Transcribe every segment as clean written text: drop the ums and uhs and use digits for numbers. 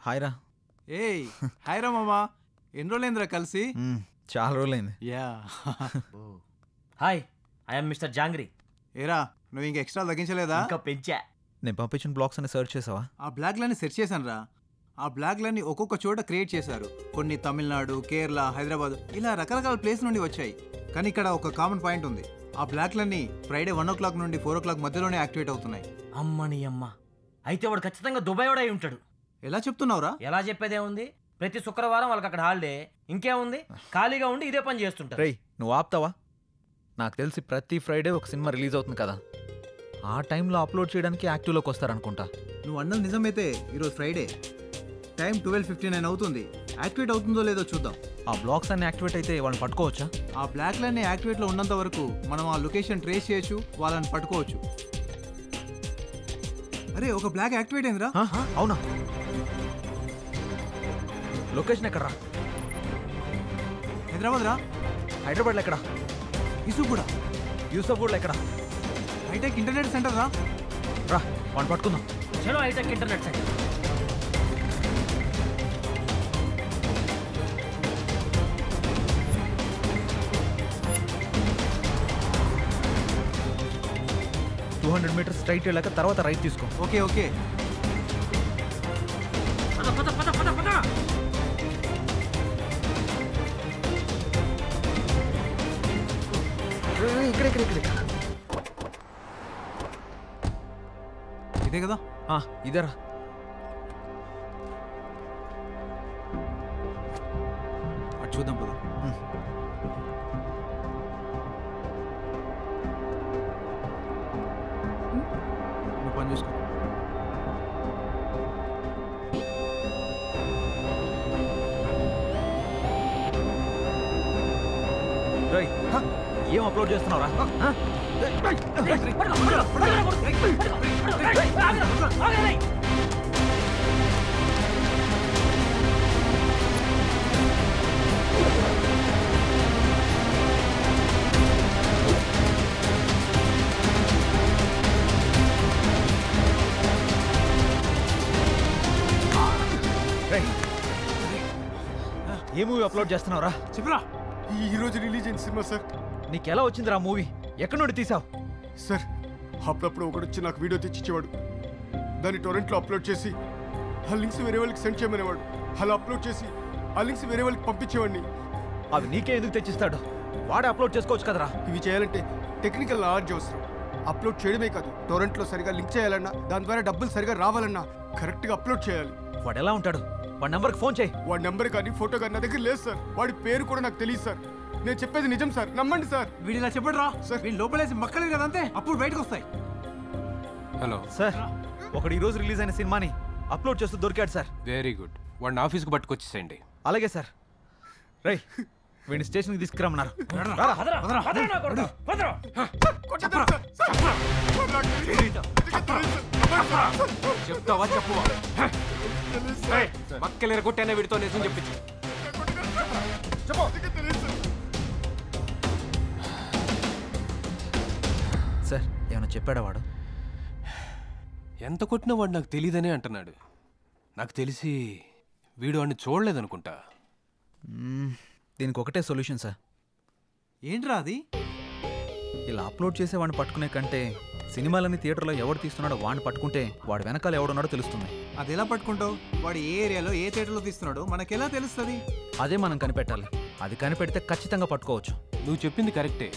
Hi రా. ఏయ్ hi రా మామా, ఎన్ని రోజులైందిరా కలిసి? చాలా రోజులైంది. Yeah. Hi, I'm mister jangri. ఏరా నువ్వు ఇంకా ఎక్స్ట్రా తగ్గించలేదా? ఇంకా పెంచా. నేను పంపించిన బ్లాగ్స్ అని సెర్చ్ చేసావా? ఆ బ్లాగ్లన్నీ సెర్చ్ చేశాను రా. ఆ బ్లాగ్లన్నీ ఒక్కొక్క చోట క్రియేట్ చేశారు. కొన్ని తమిళనాడు, కేరళ, హైదరాబాద్ ఇలా రకరకాల ప్లేస్ నుండి వచ్చాయి. కానీ ఇక్కడ ఒక కామన్ పాయింట్ ఉంది. ఆ బ్లాగ్లన్నీ ఫ్రైడే 1 o'clock నుండి 4 o'clock మధ్యలోనే యాక్టివేట్ అవుతున్నాయి. అమ్మని అమ్మ, అయితే వాడు ఖచ్చితంగా దుబాయ్ వాడు అయి ఉంటాడు. ఎలా చెప్తున్నావురా? ఎలా చెప్పేదే ఉంది, ప్రతి శుక్రవారం వాళ్ళకి అక్కడ హాలిడే. ఇంకేముంది, ఖాళీగా ఉండి ఇదే పని చేస్తుంటారు. రేయ్ నువ్వు ఆపుతావా? నాకు తెలిసి ప్రతి ఫ్రైడే ఒక సినిమా రిలీజ్ అవుతుంది కదా, ఆ టైంలో అప్లోడ్ చేయడానికి యాక్టివ్లోకి వస్తారనుకుంటా. నువ్వు అన్నది నిజమైతే ఈరోజు ఫ్రైడే టైం 12:59 అవుతుంది. యాక్టివేట్ అవుతుందో లేదో చూద్దాం. ఆ బ్లాగ్స్ అన్ని యాక్టివేట్ అయితే వాళ్ళని పట్టుకోవచ్చా? ఆ బ్లాక్లన్నీ యాక్టివేట్లో ఉన్నంత వరకు మనం ఆ లొకేషన్ ట్రేస్ చేయొచ్చు, వాళ్ళని పట్టుకోవచ్చు. అరే ఒక బ్లాక్ యాక్టివేట్ అయిందిరా. అవునా? లొకేషన్ ఎక్కడరా? హైదరాబాద్ రా. హైదరాబాద్లో ఎక్కడ? యూసఫ్గూడలో ఎక్కడ? హైటెక్ ఇంటర్నెట్ సెంటర్ రా. రా వాడిని పట్టుకుందాం. చలో hi-tech internet centre. $200 meters straight వెళ్ళాక తర్వాత రైట్ తీసుకో. Okay okay. ఇదే కదా? ఇదేరా. అటు చూద్దాం పద. నువ్వు పని చూసుకో. ఏం అప్లోడ్ చేస్తున్నావురా? ఏ మూవీ అప్లోడ్ చేస్తున్నావురా? చెప్పరా. ఈరోజు రిలీజ్ అయిన సినిమా సార్. నీకెలా వచ్చిందిరా మూవీ? ఎక్కడి నుండి తీసావు? సార్ అప్పుడప్పుడు ఒకడు వచ్చి నాకు వీడియో తెచ్చిచ్చేవాడు. దాన్ని టొరెంట్లో అప్లోడ్ చేసి ఆ లింక్స్ వేరే వాళ్ళకి సెండ్ చేయమనేవాడు. అలా అప్లోడ్ చేసి ఆ లింక్స్ వేరే వాళ్ళకి పంపించేవాడిని. అవి నీకే ఎందుకు తెచ్చిస్తాడు? వాడే అప్లోడ్ చేసుకోవచ్చు కదరా. ఇవి చేయాలంటే టెక్నికల్ నాలెడ్జ్ అవసరం. అప్లోడ్ చేయడమే కాదు, టొరెంట్లో సరిగా లింక్ చేయాలన్నా, దాని ద్వారా డబ్బులు సరిగా రావాలన్నా కరెక్ట్గా అప్లోడ్ చేయాలి. వాడు ఎలా ఉంటాడు? వాడి నెంబర్కి ఫోన్ చేయి. వాడి నెంబర్ కానీ ఫోటో కానీ నా దగ్గర లేదు సార్. వాడి పేరు కూడా నాకు తెలియదు సార్. నేను చెప్పేది నిజం సార్, నమ్మండి సార్. వీడు ఇలా చెప్పడు రా సార్. వీళ్ళు లోపలేసి మక్కలేదు కదా అంతే, అప్పుడు బయటకు వస్తాయి. హలో సార్, ఒకడు ఈ రోజు రిలీజ్ అయిన సినిమాని అప్లోడ్ చేస్తూ దొరికాడు సార్. Very good. వాడిని ఆఫీస్కి పట్టుకొచ్చేసేయండి. అలాగే సార్. రేయ్ వీడిని స్టేషన్కి తీసుకురమ్మన్నారు. చెప్తావా చెప్పువా? మక్కలేరు కొట్టైనా వీడితో నిజం చెప్పించు. సార్ ఏమైనా చెప్పాడా వాడు? ఎంత కొట్టినా వాడు నాకు తెలియదనే అంటున్నాడు. నాకు తెలిసి వీడు వాడిని చూడలేదనుకుంటా. దీనికి ఒకటే సొల్యూషన్ సార్. ఏంట్రా అది? ఇలా అప్లోడ్ చేసే వాడిని పట్టుకునే కంటే సినిమాలన్నీ థియేటర్లో ఎవడు తీస్తున్నాడో వాడిని పట్టుకుంటే వాడు వెనకాల ఎవడున్నాడో తెలుస్తుంది. అది ఎలా పట్టుకుంటావు? వాడు ఏ ఏరియాలో ఏ థియేటర్లో తీస్తున్నాడో మనకెలా తెలుస్తుంది? అదే మనం కనిపెట్టాలి. అది కనిపెడితే ఖచ్చితంగా పట్టుకోవచ్చు. నువ్వు చెప్పింది కరెక్టే,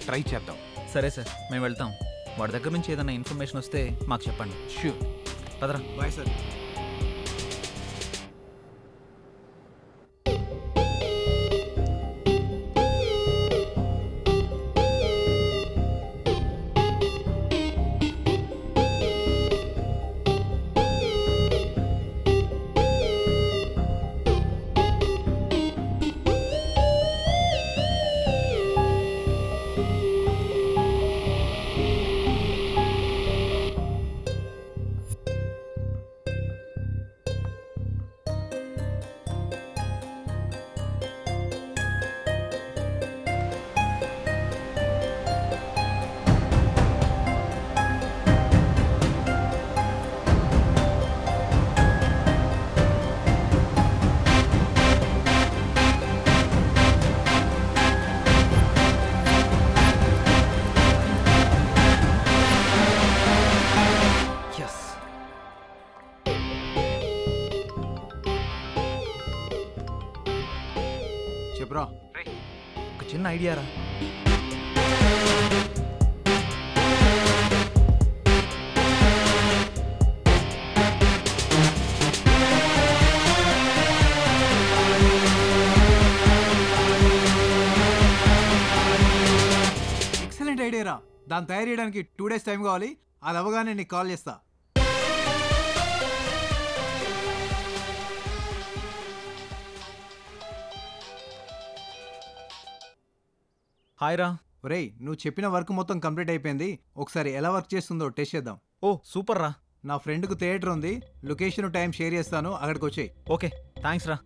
ట్రై చేద్దాం. సరే సార్, మేము వెళ్తాం. వాడి దగ్గర నుంచి ఏదైనా ఇన్ఫర్మేషన్ వస్తే మాకు చెప్పండి. ష్యూర్. పదరా. Bye sir. చిన్న ఐడియా రా. ఎక్సలెంట్ ఐడియా రా. దాన్ని తయారు చేయడానికి 2 days టైం కావాలి. అది అవ్వగానే నీకు కాల్ చేస్తా. హాయ్ రా. ఒరేయ్, నువ్వు చెప్పిన వర్క్ మొత్తం కంప్లీట్ అయిపోయింది. ఒకసారి ఎలా వర్క్ చేస్తుందో టెస్ట్ చేద్దాం. ఓ సూపర్ రా. నా ఫ్రెండ్కు థియేటర్ ఉంది. లొకేషన్ టైం షేర్ చేస్తాను, అక్కడికి వచ్చేయి. ఓకే థ్యాంక్స్ రా.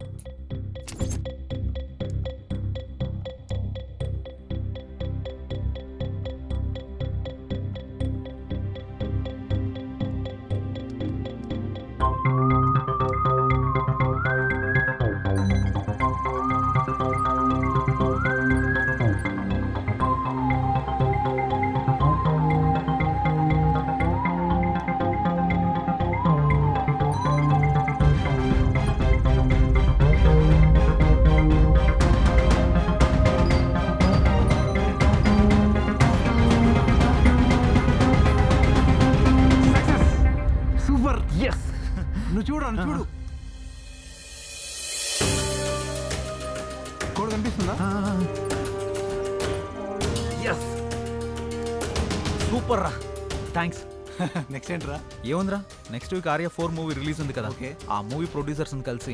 సూపర్. నువ్వు చూడు, నువ్వు చూడు. కోడ్ కనిపిస్తుందా? సూపర్ రా. థ్యాంక్స్. నెక్స్ట్ ఏంట్రా? ఏముందిరా, next week Arya 4 movie release ఉంది కదా. Okay. ఆ మూవీ ప్రొడ్యూసర్స్ కలిసి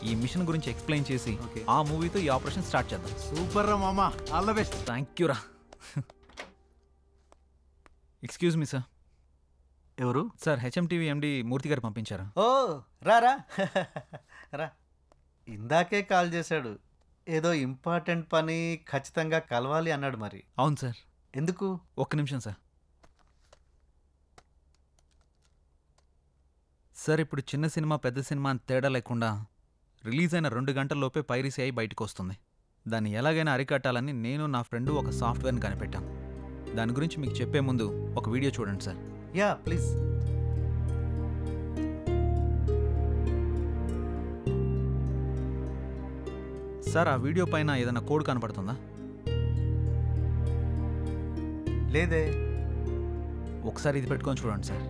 ఈ మిషన్ గురించి ఎక్స్ప్లెయిన్ చేసి Okay. ఆ మూవీతో ఈ ఆపరేషన్ స్టార్ట్ చేద్దాం. సూపర్ రా మామా, all the best. Thank you రా. Excuse me sir. ఎవరు? Sir HMTV MD Murthy garu పంపించారా? ఓ రారా రా. ఇందాకే కాల్ చేశాడు. ఏదో ఇంపార్టెంట్ పని ఖచ్చితంగా కలవాలి అన్నాడు. మరి అవును సార్. ఎందుకు? ఒక్క నిమిషం సార్. సార్ ఇప్పుడు చిన్న సినిమా పెద్ద సినిమా అని తేడా లేకుండా రిలీజ్ అయిన 2 గంటల్లోపే పైరసీ అయి బయటకు వస్తుంది. దాన్ని ఎలాగైనా అరికట్టాలని నేను నా ఫ్రెండ్ ఒక సాఫ్ట్వేర్ని కనిపెట్టాం. దాని గురించి మీకు చెప్పే ముందు ఒక వీడియో చూడండి సార్. Yeah please. సార్ ఆ వీడియో పైన ఏదైనా కోడ్ కనపడుతుందా? లేదే. ఒకసారి ఇది పెట్టుకొని చూడండి సార్.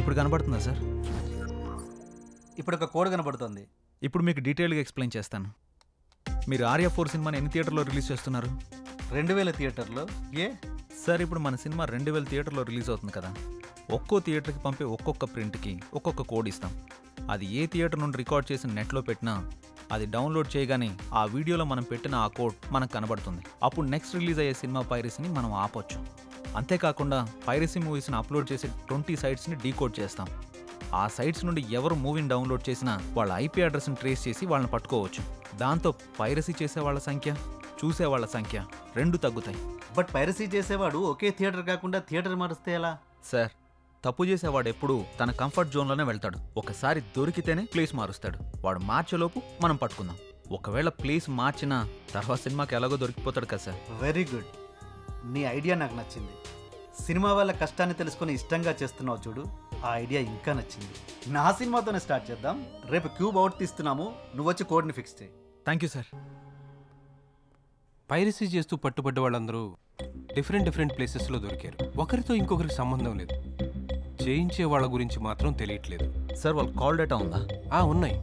ఇప్పుడు కనపడుతుందా సార్? ఇప్పుడు ఒక కోడ్ కనబడుతుంది. ఇప్పుడు మీకు డీటెయిల్గా ఎక్స్ప్లెయిన్ చేస్తాను. మీరు ఆర్య 4 సినిమాని ఎన్ని థియేటర్లో రిలీజ్ చేస్తున్నారు? 2000 థియేటర్లో. ఏ సార్ ఇప్పుడు మన సినిమా 2000 థియేటర్లో రిలీజ్ అవుతుంది కదా. ఒక్కో థియేటర్కి పంపే ఒక్కొక్క ప్రింట్కి ఒక్కొక్క కోడ్ ఇస్తాం. అది ఏ థియేటర్ నుండి రికార్డ్ చేసి నెట్లో పెట్టినా అది డౌన్లోడ్ చేయగానే ఆ వీడియోలో మనం పెట్టిన ఆ కోడ్ మనకు కనబడుతుంది. అప్పుడు నెక్స్ట్ రిలీజ్ అయ్యే సినిమా పైరసీని మనం ఆపొచ్చు. అంతేకాకుండా పైరసీ మూవీస్ని అప్లోడ్ చేసి 20 సైట్స్ని డీకోడ్ చేస్తాం. ఆ సైట్స్ నుండి ఎవరు మూవీని డౌన్లోడ్ చేసినా వాళ్ళ ఐపీ అడ్రస్ని ట్రేస్ చేసి వాళ్ళని పట్టుకోవచ్చు. దాంతో పైరసీ చేసే వాళ్ళ సంఖ్య, చూసేవాళ్ల సంఖ్య 2 తగ్గుతాయి. బట్ పైరసీ చేసేవాడు ఒకే థియేటర్ కాకుండా థియేటర్ మారుస్తే ఎలా? సార్ తప్పు చేసేవాడు ఎప్పుడూ తన కంఫర్ట్ జోన్లోనే వెళ్తాడు. ఒకసారి దొరికితేనే ప్లేస్ మారుస్తాడు. వాడు మార్చేలోపు మనం పట్టుకుందాం. ఒకవేళ ప్లేస్ మార్చినా తర్వాత సినిమాకి ఎలాగో దొరికిపోతాడు కదా సార్. Very good. నీ ఐడియా నాకు నచ్చింది. సినిమా వాళ్ళ కష్టాన్ని తెలుసుకొని ఇష్టంగా చేస్తున్నావు చూడు, ఆ ఐడియా ఇంకా నచ్చింది. నా సినిమాతోనే స్టార్ట్ చేద్దాం. రేపు క్యూబ్ అవుట్ తీస్తున్నాము, నువ్వు వచ్చి కోడ్ని ఫిక్స్ చేయి. Thank you sir. పైరసీ చేస్తూ పట్టుబడ్డ వాళ్ళందరూ డిఫరెంట్ ప్లేసెస్లో దొరికారు. ఒకరితో ఇంకొకరికి సంబంధం లేదు. చేయించే వాళ్ళ గురించి మాత్రం తెలియట్లేదు. సార్ వాళ్ళ కాల్ డేటా ఉందా? ఉన్నాయి.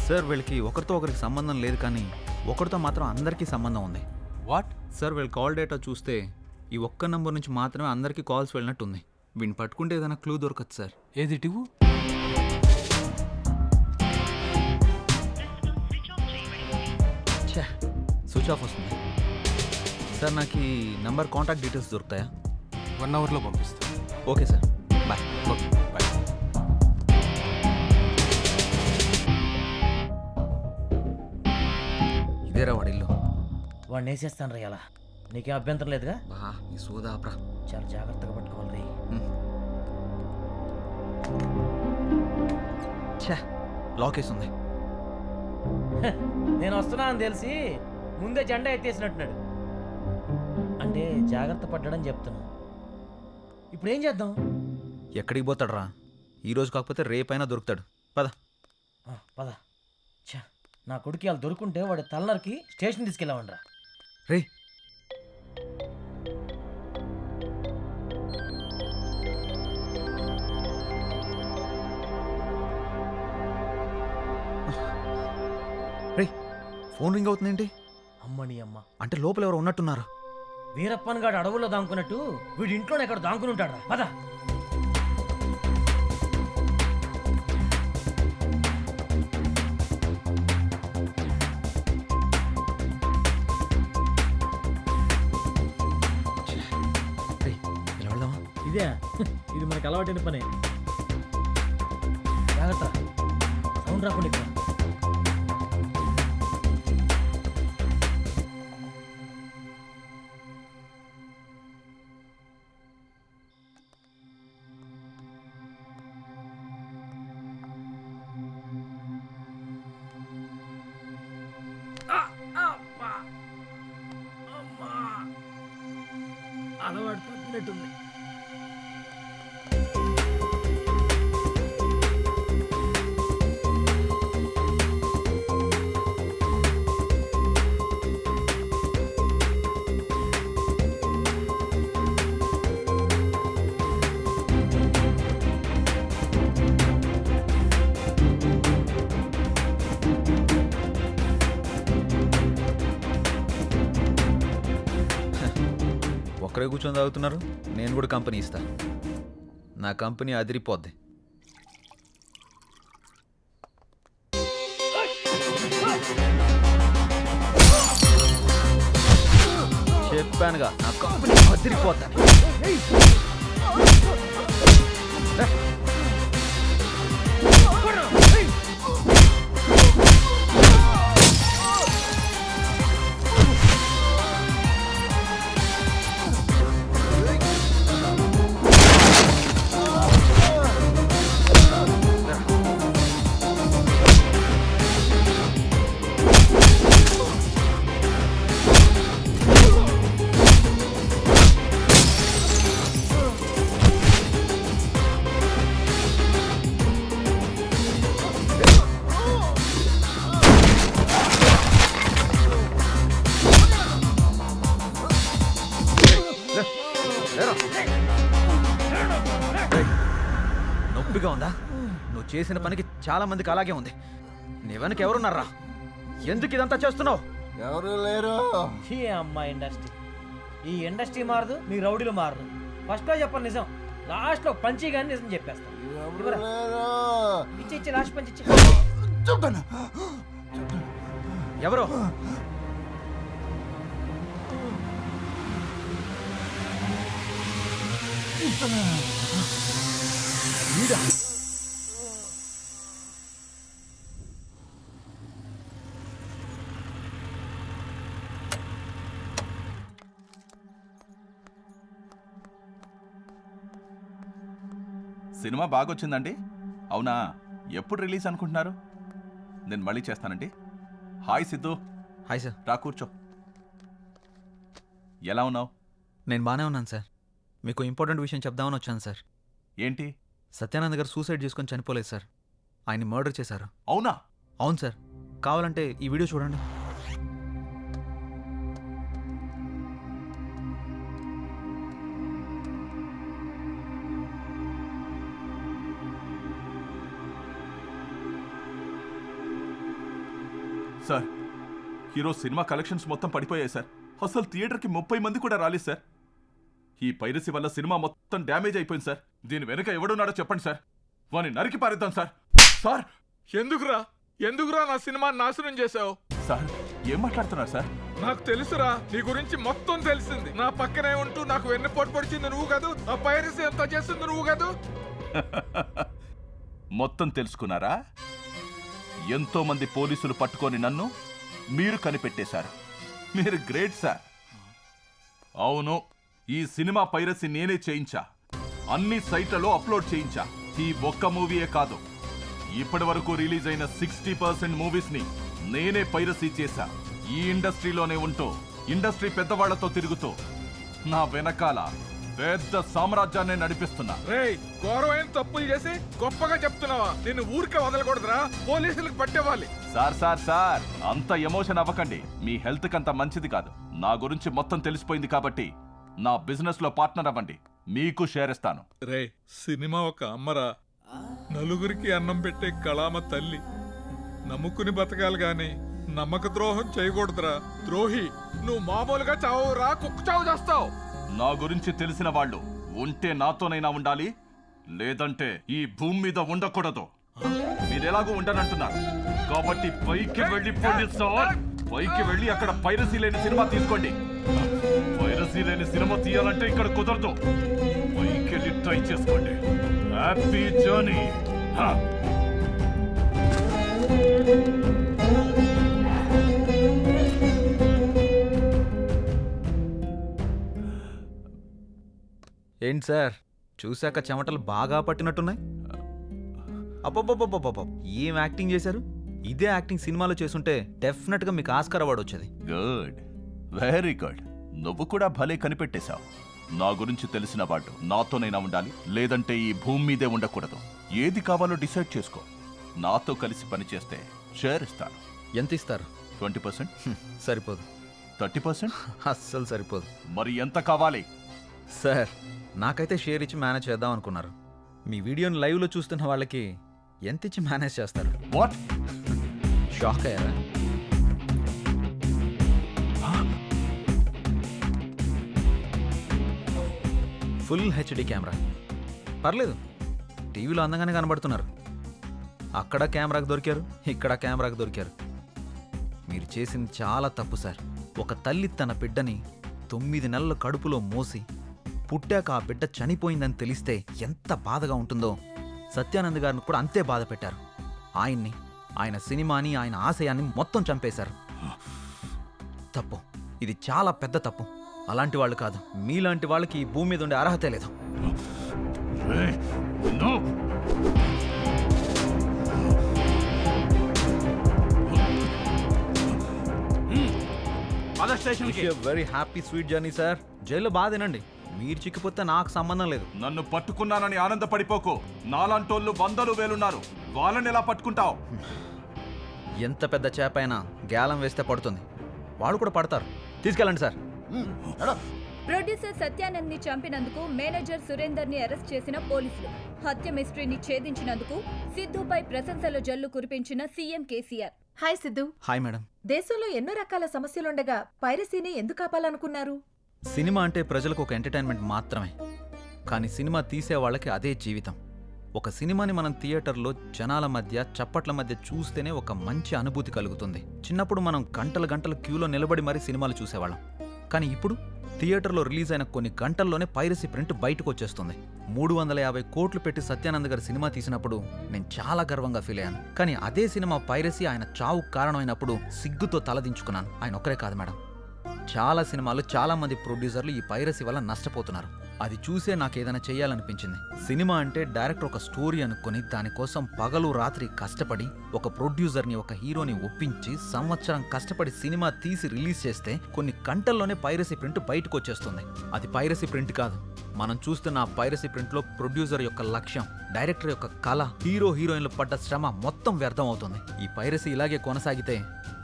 సార్ వీళ్ళకి ఒకరితో ఒకరికి సంబంధం లేదు, కానీ ఒకరితో మాత్రం అందరికీ సంబంధం ఉంది. వాట్? సార్ వీళ్ళ కాల్ డేటా చూస్తే ఈ ఒక్క నంబర్ నుంచి మాత్రమే అందరికీ కాల్స్ వెళ్ళినట్టుంది. వీడిని పట్టుకుంటే ఏదైనా క్లూ దొరకదు సార్. ఏది టివు? స్విచ్ ఆఫ్ వస్తుంది. సార్ నాకు ఈ నంబర్ కాంటాక్ట్ డీటెయిల్స్ దొరుకుతాయా? 1 అవర్లో పంపిస్తాను. Okay sir, bye. Okay bye. ఇదేరా వాడిల్లు. వాడిని వేసేస్తాను రా ఇలా. నీకేం అభ్యంతరం లేదుగా? బా ఈ సోదాప్రా. చాలా జాగ్రత్తగా పట్టుకోవాలి రే. ఛా, లాక్ వేసి ఉంది. నేను వస్తున్నా అని తెలిసి ముందే జెండా ఎత్తేసినట్టున్నాడు. అంటే జాగ్రత్త పడ్డాడని చెప్తున్నా. ఇప్పుడు ఏం చేద్దాం? ఎక్కడికి పోతాడు రా? ఈరోజు కాకపోతే రేపైనా దొరుకుతాడు. పద. పద. ఛా, నా కొడుకు వాళ్ళు దొరుకుంటే వాడి తలనరికి స్టేషన్ తీసుకెళ్ళామండ్రా. రే రే ఫోన్ రింగ్ అవుతుందేంటి? అమ్మని అమ్మ, అంటే లోపల ఎవరు ఉన్నట్టున్నారు. వీరప్పన్ గాడు అడవుల్లో దాంకున్నట్టు వీడి ఇంట్లోనే ఎక్కడ దాంకుని ఉంటాడు. పద. ఇదే ఇది మనకు అలవాటైన పనే. జాగ్రత్త, సౌండ్ రాకుండా ఇక్కడ. అలవాటు తప్పినట్టుంది. ఒక్కరే కూర్చొని తాగుతున్నారు. నేను కూడా కంపెనీ ఇస్తా. నా కంపెనీ అదిరిపోద్ది. చెప్పానుగా నా కంపెనీ అదిరిపోద్దని. నొప్పిగా ఉందా? నువ్వు చేసిన పనికి చాలా మందికి అలాగే ఉంది. నీ వెనక ఎవరున్నారా? ఎందుకు ఇదంతా చేస్తున్నావు? ఎవరు లేరు. ఈ అమ్మ ఇండస్ట్రీ, ఈ ఇండస్ట్రీ మారదు, మీ రౌడీలు మారదు. ఫస్ట్లో చెప్పను నిజం, లాస్ట్లో పంచి కానీ నిజం చెప్పేస్తాను. ఇచ్చి లాస్ట్ పంచి ఇచ్చి. ఎవరు? సినిమా బాగొచ్చిందండి. అవునా, ఎప్పుడు రిలీజ్ అనుకుంటున్నారు? నేను మళ్ళీ చేస్తానండి. హాయ్ సిద్ధు. Hi sir. రా కూర్చో. ఎలా ఉన్నావు? నేను బాగానే ఉన్నాను సార్. మీకు ఇంపార్టెంట్ విషయం చెప్దామని వచ్చాను సార్. ఏంటి? సత్యానంద్ గారు సూసైడ్ చేసుకొని చనిపోలేదు సార్. ఆయన్ని మర్డర్ చేశారు. అవునా? అవును సార్. కావాలంటే ఈ వీడియో చూడండి. సార్, ఈరోజు సినిమా కలెక్షన్స్ మొత్తం పడిపోయాయి సార్. అసలు థియేటర్కి 30 మంది కూడా రాలేదు సార్. ఈ పైరసీ వల్ల సినిమా మొత్తం డ్యామేజ్ అయిపోయింది సార్. దీని వెనుక ఎవడున్నాడో చెప్పండి సార్. వాని నరికి పారేద్దాం సార్. సార్, ఎందుకురా నా సినిమా నాశనం చేశావు? సార్, ఏం మాట్లాడుతున్నారు సార్? నాకు తెలుసురా, నీ గురించి మొత్తం తెలిసింది. నా పక్కనే ఉంటూ నాకు వెన్నుపోటు పొడిచింది నువ్వు కాదు, ఆ పైరసీ ఎంత చేసింది నువ్వు కాదు. మొత్తం తెలుసుకున్నారా? ఎంతో మంది పోలీసులు పట్టుకొని నన్ను మీరు కనిపెట్టేశారు. మీరు గ్రేట్ సార్. అవును, ఈ సినిమా పైరసీ నేనే చేయించా. అన్ని సైట్లలో అప్లోడ్ చేయించా. ఈ ఒక్క మూవీయే కాదు, ఇప్పటి వరకు రిలీజ్ అయిన 60% మూవీస్ ని నేనే పైరసీ చేశా. ఈ ఇండస్ట్రీలోనే ఉంటూ ఇండస్ట్రీ పెద్దవాళ్లతో తిరుగుతూ నా వెనకాల పెద్ద సామ్రాజ్యాన్ని నడిపిస్తున్నా. రేయ్, ఘోరమైన తప్పులు చేసి గొప్పగా చెప్తున్నావా? నిన్ను ఊరికే వదలకూడదురా, పోలీసులకు పట్టేవాలి. సార్ సార్ సార్ అంత ఎమోషన్ అవ్వకండి. మీ హెల్త్ కంత మంచిది కాదు. నా గురించి మొత్తం తెలిసిపోయింది కాబట్టి నా బిజినెస్ లో పార్ట్నర్ అవ్వండి, మీకు షేర్ ఇస్తాను. రేయ్, సినిమా ఒక అమ్మరా, నలుగురికి అన్నం పెట్టే కళామ తల్లి. నమ్ముకుని బతకాలి గాని నమ్మక ద్రోహం చేయకూడదురా. ద్రోహి, నువ్వు మామూలుగా చావురా, కుక్క చావు చేస్తావు. నా గురించి తెలిసిన వాళ్ళు ఉంటే నాతోనైనా ఉండాలి, లేదంటే ఈ భూమి మీద ఉండకూడదు. మీరెలాగూ ఉండనంటున్నారు కాబట్టి పైకి వెళ్ళిపోండి సార్. పైకి వెళ్ళి అక్కడ పైరసీ లేని సినిమా తీసుకోండి. పైరసీ లేని సినిమా తీయాలంటే ఇక్కడ కుదరదు. పైకి వెళ్ళి ట్రై చేసుకోండి. Happy journey. ఏంటి సార్, చూశాక చెమటలు బాగా పట్టినట్టున్నాయి. అబ్బబ్బబ్బబ్బబ్బ, ఏం యాక్టింగ్ చేశారు! ఇదే యాక్టింగ్ సినిమాలో చేసుంటే డెఫినెట్గా మీకు ఆస్కార్ అవార్డు వచ్చేది. Good, very good. నువ్వు కూడా భలే కనిపెట్టేశావు. నా గురించి తెలిసిన వాళ్ళు నాతోనైనా ఉండాలి, లేదంటే ఈ భూమి మీదే ఉండకూడదు. ఏది కావాలో డిసైడ్ చేసుకో. నాతో కలిసి పనిచేస్తే షేర్ ఇస్తాను. ఎంత ఇస్తారు? 20%. సరిపోదు. 30%? అస్సలు సరిపోదు. మరి ఎంత కావాలి? సార్, నాకైతే షేర్ ఇచ్చి మేనేజ్ చేద్దాం అనుకున్నారు. మీ వీడియోని లైవ్లో చూస్తున్న వాళ్ళకి ఎంత ఇచ్చి మేనేజ్ చేస్తారు? వాట్? షాక్ అయ్యారా? ఫుల్ హెచ్డి కెమెరా, పర్లేదు, టీవీలో అందంగానే కనబడుతున్నారు. అక్కడ కెమెరాకు దొరికారు, ఇక్కడ కెమెరాకు దొరికారు. మీరు చేసింది చాలా తప్పు సార్. ఒక తల్లి తన బిడ్డని 9 నెలల కడుపులో మోసి పుట్టాక ఆ బిడ్డ చనిపోయిందని తెలిస్తే ఎంత బాధగా ఉంటుందో సత్యానంద్ గారిని కూడా అంతే బాధ పెట్టారు. ఆయన్ని, ఆయన సినిమాని, ఆయన ఆశయాన్ని మొత్తం చంపేశారు. తప్పు, ఇది చాలా పెద్ద తప్పు. అలాంటి వాళ్ళు కాదు, మీలాంటి వాళ్ళకి ఈ భూమి మీద ఉండే అర్హతే లేదు. Very happy sweet journey sir. జైల్లో బాధేనండి, మీరు చిక్కిపోతే నాకు సంబంధం లేదు. నన్ను పట్టుకున్నానని ఆనందపడిపోకు. నాలాంటోళ్ళు 100 వేలున్నారు, వాళ్ళని ఎలా పట్టుకుంటావు? ఎంత పెద్ద చేప అయినా గ్యాలం వేస్తే పడుతుంది, వాళ్ళు కూడా పడతారు. తీసుకెళ్ళండి సార్. ప్రొడ్యూసర్ సత్యానంద్ ని చంపినందుకు మేనేజర్ సురేందర్ ని అరెస్ట్ చేసిన పోలీసులు. హత్య మిస్టరీని ఛేదించినందుకు సిద్ధుపై ప్రశంసల జల్లు కురిపించిన CM KCR. Hi Siddhu. Hi madam. దేశంలో ఎన్నో రకాల సమస్యలుండగా పైరసీని ఎందుకు ఆపాలనుకున్నారు? సినిమా అంటే ప్రజలకు ఒక ఎంటర్టైన్మెంట్ మాత్రమే, కానీ సినిమా తీసే వాళ్ళకి అదే జీవితం. ఒక సినిమాని మనం థియేటర్లో జనాల మధ్య చప్పట్ల మధ్య చూస్తేనే ఒక మంచి అనుభూతి కలుగుతుంది. చిన్నప్పుడు మనం గంటల గంటల క్యూలో నిలబడి మరీ సినిమాలు చూసేవాళ్ళం. కానీ ఇప్పుడు థియేటర్లో రిలీజ్ అయిన కొన్ని గంటల్లోనే పైరసీ ప్రింట్ బయటకు వచ్చేస్తుంది. 350 కోట్లు పెట్టి సత్యానంద్ గారి సినిమా తీసినప్పుడు నేను చాలా గర్వంగా ఫీల్ అయ్యాను. కానీ అదే సినిమా పైరసీ ఆయన చావుకు కారణమైనప్పుడు సిగ్గుతో తలదించుకున్నాను. ఆయన ఒక్కరే కాదు మేడం, చాలా సినిమాలు, చాలా మంది ప్రొడ్యూసర్లు ఈ పైరసీ వల్ల నష్టపోతున్నారు. అది చూసే నాకు ఏదైనా చేయాలనిపించింది. సినిమా అంటే డైరెక్టర్ ఒక స్టోరీ అనుకుని దానికోసం పగలు రాత్రి కష్టపడి ఒక ప్రొడ్యూసర్ని, ఒక హీరోని ఒప్పించి సంవత్సరం కష్టపడి సినిమా తీసి రిలీజ్ చేస్తే కొన్ని గంటల్లోనే పైరసీ ప్రింట్ బయటకు వచ్చేస్తుంది. అది పైరసీ ప్రింట్ కాదు. మనం చూస్తున్న ఆ పైరసీ ప్రింట్లో ప్రొడ్యూసర్ యొక్క లక్ష్యం, డైరెక్టర్ యొక్క కళ, హీరో హీరోయిన్లు పడ్డ శ్రమ మొత్తం వ్యర్థం అవుతుంది. ఈ పైరసీ ఇలాగే కొనసాగితే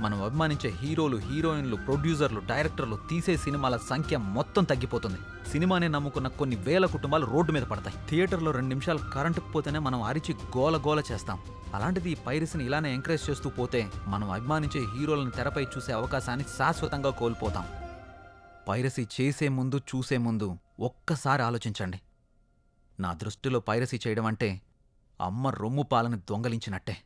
మనం అభిమానించే హీరోలు, హీరోయిన్లు, ప్రొడ్యూసర్లు, డైరెక్టర్లు తీసే సినిమాల సంఖ్య మొత్తం తగ్గిపోతుంది. సినిమానే నమ్ముకున్న కొన్ని వేల కుటుంబాలు రోడ్డు మీద పడతాయి. థియేటర్లో 2 నిమిషాలు కరెంటుకు పోతేనే మనం అరిచి గోల గోల చేస్తాం. అలాంటిది ఈ పైరసీని ఇలానే ఎంకరేజ్ చేస్తూ పోతే మనం అభిమానించే హీరోలను తెరపై చూసే అవకాశాన్ని శాశ్వతంగా కోల్పోతాం. పైరసీ చేసే ముందు, చూసే ముందు ఒక్కసారి ఆలోచించండి. నా దృష్టిలో పైరసీ చేయడం అంటే అమ్మ రొమ్ము పాలని దొంగలించినట్టే.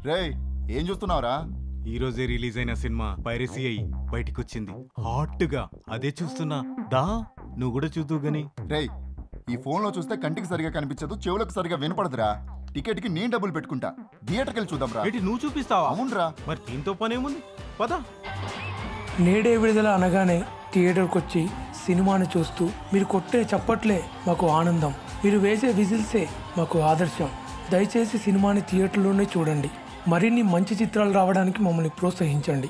రేయ్ ఏం చూస్తున్నావురా? ఈ రోజే రిలీజ్ అయిన సినిమా పైరసీ అయ్యి బయటికి వచ్చింది హాట్గా. అదే చూస్తున్నా. దా నువ్వు కూడా చూద్దు గని. రేయ్ ఈ ఫోన్లో చూస్తే కంటికి సరిగా కనిపించదు, చెవులకు సరిగా వినపడదురా. టికెట్కి నేను డబ్బులు పెట్టుకుంటా, థియేటర్కి వెళ్ళి చూద్దాం రా. ఏంటి నువ్వు చూపిస్తావా? అవునరా. మరి దీంతో పనేముంది, పద. నేడే విడుదల అనగానే థియేటర్కి వచ్చి సినిమాని చూస్తూ మీరు కొట్టే చప్పట్లే మాకు ఆనందం, మీరు వేసే విజిల్సే మాకు ఆదర్శం. దయచేసి సినిమాని థియేటర్లోనే చూడండి. మరిన్ని మంచి చిత్రాలు రావడానికి మమ్మల్ని ప్రోత్సహించండి.